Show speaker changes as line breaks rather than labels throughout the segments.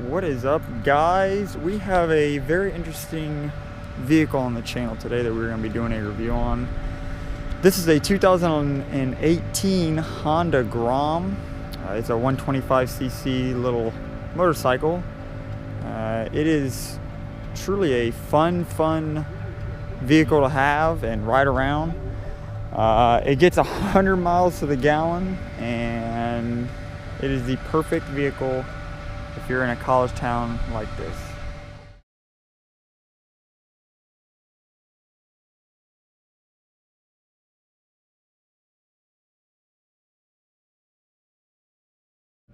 What is up, guys? We have a very interesting vehicle on the channel today that we're going to be doing a review on. This is a 2018 Honda Grom. It's a 125cc little motorcycle. It is truly a fun vehicle to have and ride around. It gets 100 miles to the gallon, and it is the perfect vehicle if you're in a college town like this.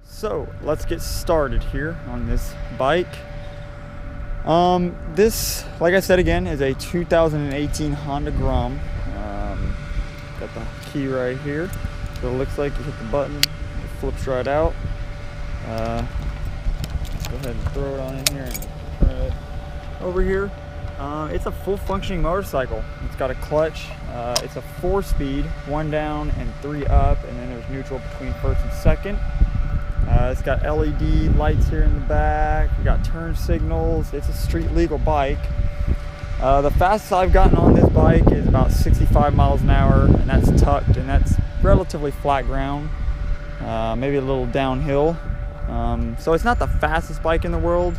So let's get started here on this bike. This, like I said again, is a 2018 Honda Grom. Got the key right here. So it looks like you hit the button, it flips right out. Go ahead and throw it on in here and turn it over here. It's a full functioning motorcycle. It's got a clutch. It's a 4-speed, 1 down and 3 up, and then there's neutral between first and second. It's got LED lights here in the back. We got turn signals. It's a street legal bike. The fastest I've gotten on this bike is about 65 miles an hour, and that's tucked, and that's relatively flat ground, maybe a little downhill. So it's not the fastest bike in the world,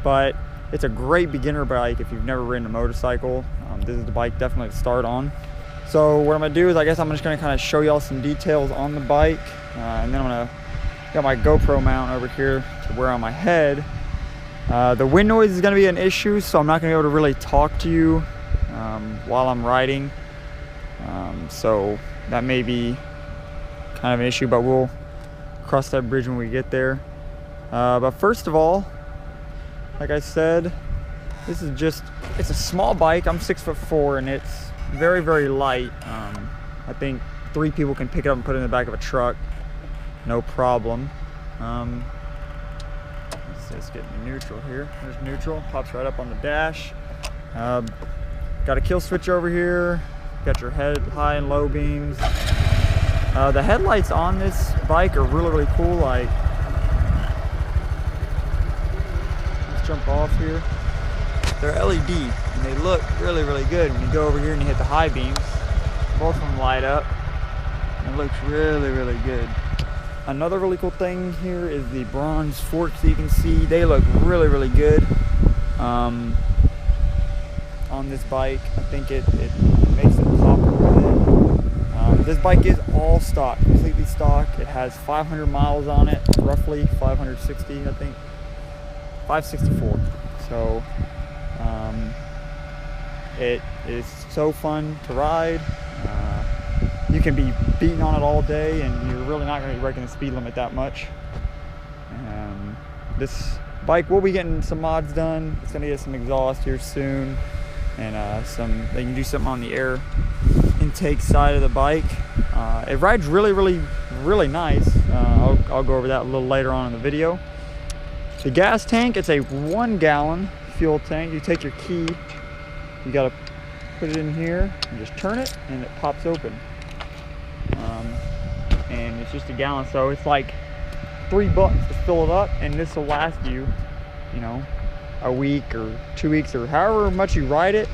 but it's a great beginner bike if you've never ridden a motorcycle. This is the bike definitely to start on. So what I'm gonna do is, I guess I'm just gonna kind of show y'all some details on the bike, and then I'm gonna got my GoPro mount over here to wear on my head. The wind noise is gonna be an issue, so I'm not gonna be able to really talk to you while I'm riding. So that may be kind of an issue, but we'll cross that bridge when we get there. But first of all, like I said, this is it's a small bike. I'm 6'4", and it's very light. I think 3 people can pick it up and put it in the back of a truck, no problem. Let's get neutral here. There's neutral, pops right up on the dash. Got a kill switch over here. Got your head high and low beams. The headlights on this bike are really cool. Like, let's jump off here. They're LED, and they look really good. When you go over here and you hit the high beams, both of them light up, and it looks really good. Another really cool thing here is the bronze forks that you can see. They look really good on this bike. I think it makes it pop a little bit. This bike is all stock, completely stock. It has 500 miles on it, roughly 560, I think, 564. So it is so fun to ride. You can be beating on it all day, and you're really not going to be breaking the speed limit that much. This bike will be getting some mods done. It's going to get some exhaust here soon, and they can do something on the air intake side of the bike. It rides really nice. I'll go over that a little later on in the video. The gas tank, it's a 1 gallon fuel tank. You take your key, you got to put it in here and just turn it, and it pops open. And it's just a gallon, so it's like 3 bucks to fill it up, and this will last you, a week or 2 weeks, or however much you ride it.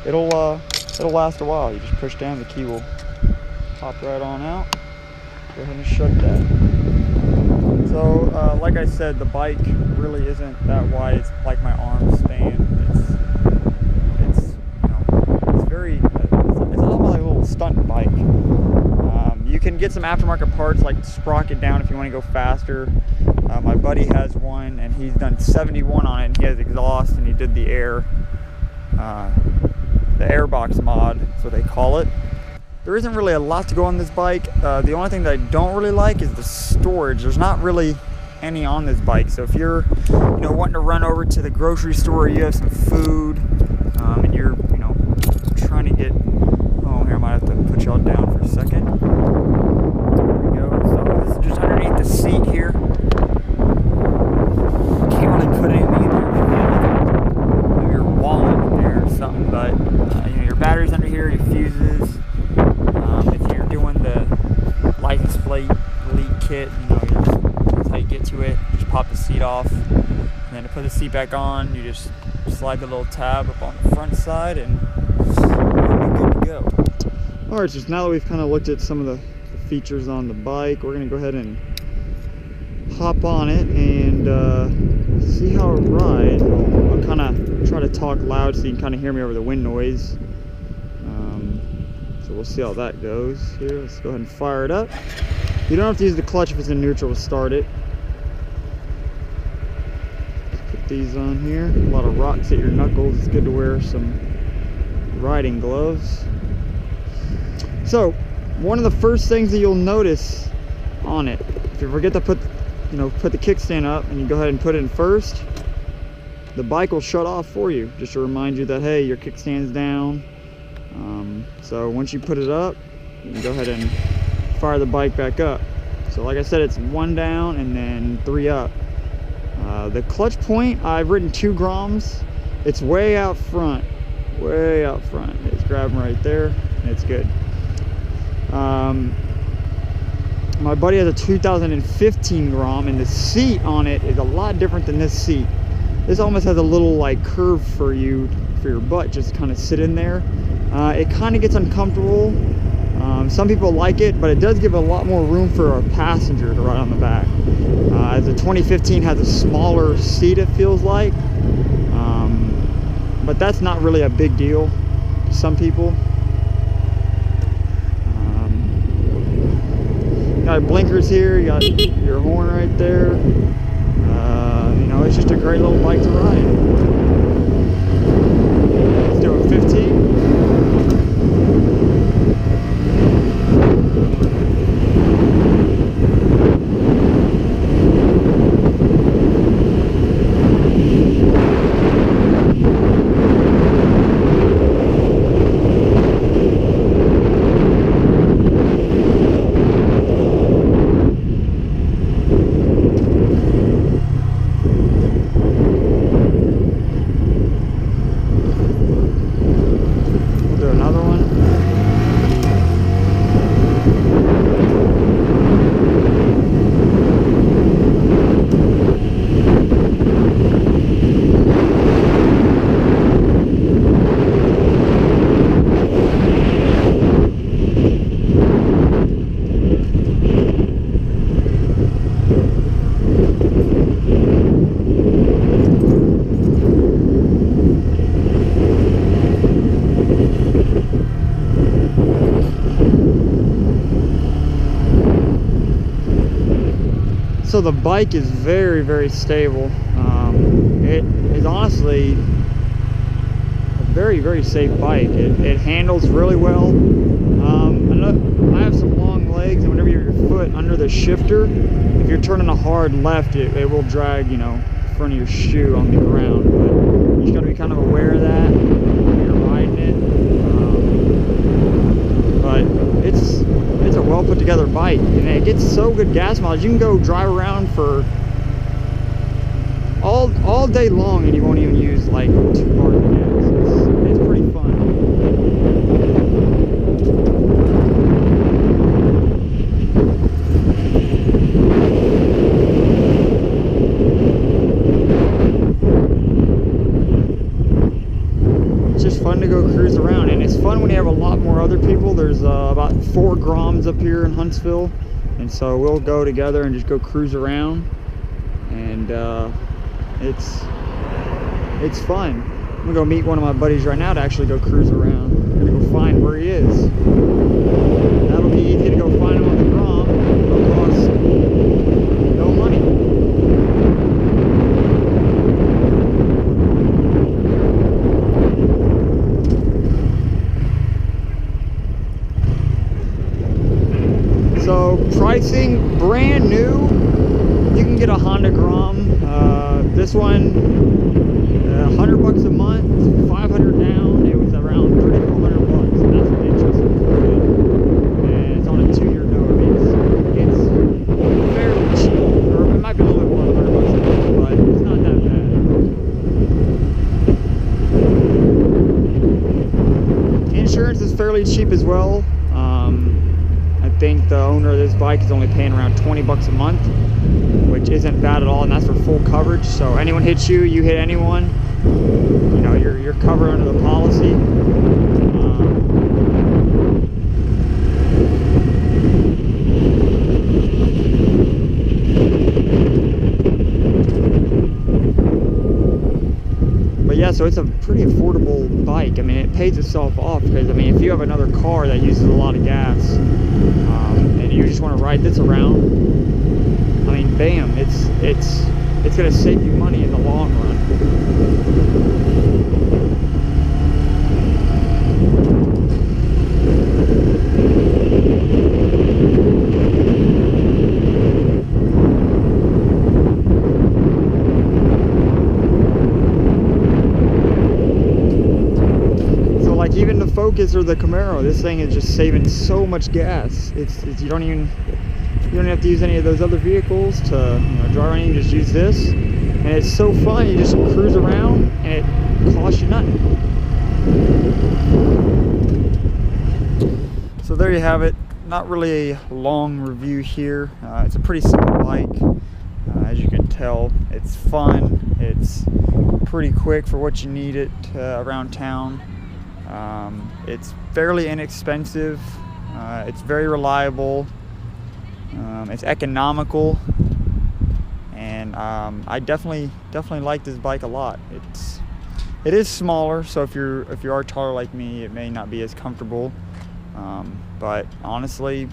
It'll last a while. You just push down, the key will pop right on out. Go ahead and shut that. So like I said, the bike really isn't that wide. It's like my arm span. It's almost like a little stunt bike. You can get some aftermarket parts like sprocket down if you want to go faster. My buddy has one, and he's done 71 on it, and he has exhaust, and he did the airbox mod, that's what they call it. There isn't really a lot to go on this bike. The only thing that I don't really like is the storage. There's not really any on this bike. So if you're wanting to run over to the grocery store, you have some food, and you're trying to get, here I might have to put y'all down for a second. There we go. So this is just underneath the seat here. Can't really put anything in there. Maybe your wallet in there or something, but your batteries under here, your fuses. If you're doing the license plate delete kit, that's how you get to it. Just pop the seat off. And then to put the seat back on, you just slide the little tab up on the front side and you're good to go. Alright, so now that we've kind of looked at some of the features on the bike, we're going to go ahead and hop on it and see how it rides. I'll kind of try to talk loud so you can kind of hear me over the wind noise. So we'll see how that goes here. Let's go ahead and fire it up. You don't have to use the clutch if it's in neutral to start it. Let's put these on here. A lot of rocks at your knuckles. It's good to wear some riding gloves. So, one of the first things that you'll notice on it, if you forget to put the kickstand up and you go ahead and put it in first, the bike will shut off for you, just to remind you that, hey, your kickstand's down. So once you put it up, you can go ahead and fire the bike back up. So like I said, it's 1 down and then 3 up. The clutch point, I've ridden 2 Groms. It's way out front, way out front. It's grabbing right there, and it's good. My buddy has a 2015 Grom, and the seat on it is a lot different than this seat. This almost has a little like curve for your butt, just kind of sit in there. It kind of gets uncomfortable. Some people like it, but it does give a lot more room for a passenger to ride on the back. As the 2015 has a smaller seat, it feels like, but that's not really a big deal to some people. You got blinkers here, you got your horn right there. It's just a great little bike to ride. Let's do a 15. So the bike is very, very stable. It is honestly a very, very safe bike. It handles really well. I have some long legs, and whenever you have your foot under the shifter, if you're turning a hard left, it will drag, front of your shoe on the ground. But you just got to be kind of aware of that when you're riding it. But it's a well put together bike, and it gets so good gas mileage. You can go drive around for all day long and you won't even use like 2 bars of gas. It's pretty fun. It's just fun to go cruise around, and it's fun when you have a lot more other people. There's about 4 Groms up here in Huntsville, and so we'll go together and just go cruise around, and it's fun. I'm gonna go meet one of my buddies right now to actually go cruise around. I'm gonna go find where he is. That'll be easy to go find him on the Grom. It'll cost no money. So pricing, brand new, you can get a Honda Grom. This one, $100 a month, 500 down. It was around 3,400 bucks, and that's with interest included. And it's on a 2-year note. I mean, it's fairly cheap, or it might be a little bit more than $100 a month, but it's not that bad. Insurance is fairly cheap as well. I think the owner of this bike is only paying around $20 a month, which which isn't bad at all, and that's for full coverage. So anyone hits you, you hit anyone, you know, you're covered under the policy. But yeah, so it's a pretty affordable bike. I mean, it pays itself off because, I mean, if you have another car that uses a lot of gas, and you just want to ride this around, I mean, bam, it's going to save you money in the long run. Like even the Focus or the Camaro, this thing is just saving so much gas. It's you don't have to use any of those other vehicles to, you know, drive around. You just use this, and it's so fun. You just cruise around, and it costs you nothing. So there you have it. Not really a long review here. It's a pretty simple bike. As you can tell, it's fun. It's pretty quick for what you need it around town. It's fairly inexpensive. It's very reliable. It's economical, and I definitely like this bike a lot. It is smaller, so if you are taller like me, it may not be as comfortable. But honestly,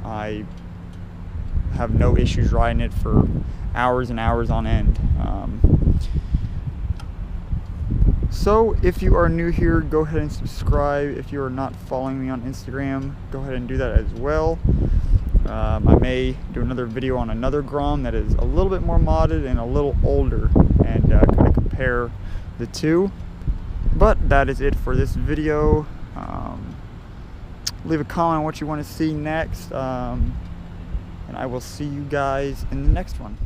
I have no issues riding it for hours and hours on end. So if you are new here, go ahead and subscribe. If you are not following me on Instagram, go ahead and do that as well. I may do another video on another Grom that is a little bit more modded and a little older, and kind of compare the two. But that is it for this video. Leave a comment on what you want to see next, and I will see you guys in the next one.